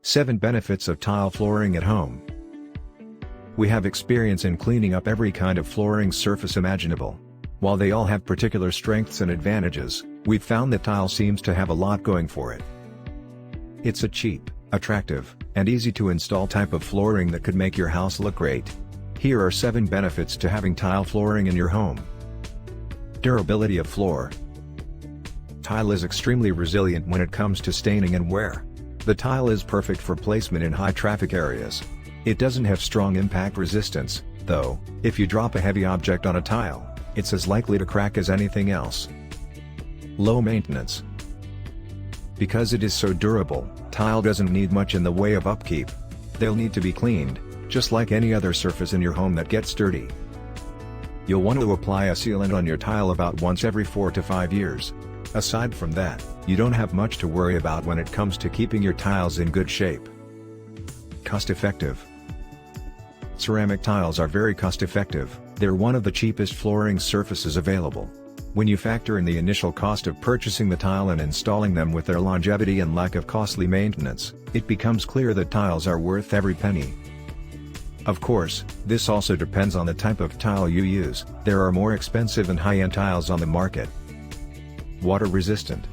7 Benefits of Tile Flooring at Home. We have experience in cleaning up every kind of flooring surface imaginable. While they all have particular strengths and advantages, we've found that tile seems to have a lot going for it. It's a cheap, attractive, and easy to install type of flooring that could make your house look great. Here are 7 benefits to having tile flooring in your home. Durability of floor. Tile is extremely resilient when it comes to staining and wear. The tile is perfect for placement in high traffic areas. It doesn't have strong impact resistance, though. If you drop a heavy object on a tile, it's as likely to crack as anything else. Low maintenance. Because it is so durable, tile doesn't need much in the way of upkeep. They'll need to be cleaned, just like any other surface in your home that gets dirty. You'll want to apply a sealant on your tile about once every 4 to 5 years. Aside from that, you don't have much to worry about when it comes to keeping your tiles in good shape. Cost-effective. Ceramic tiles are very cost-effective. They're one of the cheapest flooring surfaces available. When you factor in the initial cost of purchasing the tile and installing them with their longevity and lack of costly maintenance, it becomes clear that tiles are worth every penny. Of course, this also depends on the type of tile you use. There are more expensive and high-end tiles on the market. Water resistant.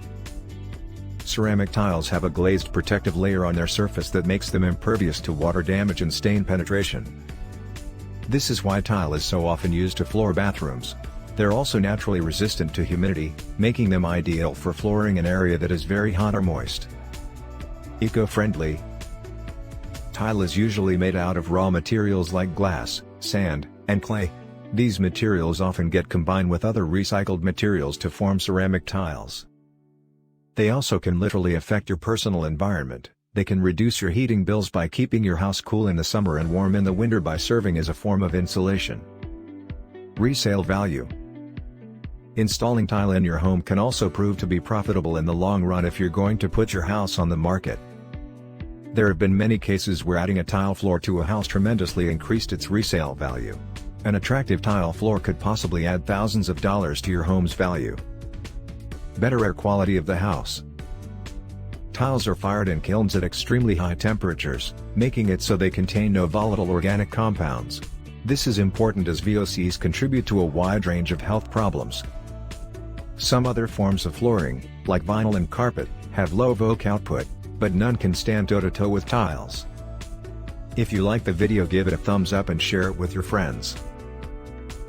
Ceramic tiles have a glazed protective layer on their surface that makes them impervious to water damage and stain penetration. This is why tile is so often used to floor bathrooms. They're also naturally resistant to humidity, making them ideal for flooring an area that is very hot or moist. Eco-friendly. Tile is usually made out of raw materials like glass, sand, and clay. These materials often get combined with other recycled materials to form ceramic tiles. They also can literally affect your personal environment. They can reduce your heating bills by keeping your house cool in the summer and warm in the winter by serving as a form of insulation. Resale value. Installing tile in your home can also prove to be profitable in the long run if you're going to put your house on the market. There have been many cases where adding a tile floor to a house tremendously increased its resale value. An attractive tile floor could possibly add thousands of dollars to your home's value. Better air quality of the house. Tiles are fired in kilns at extremely high temperatures, making it so they contain no volatile organic compounds. This is important as VOCs contribute to a wide range of health problems. Some other forms of flooring, like vinyl and carpet, have low VOC output, but none can stand toe-to-toe with tiles. If you like the video, give it a thumbs up and share it with your friends.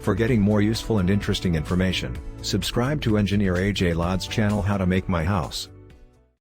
For getting more useful and interesting information, subscribe to Engineer AJ Ladd's channel How to Make My House.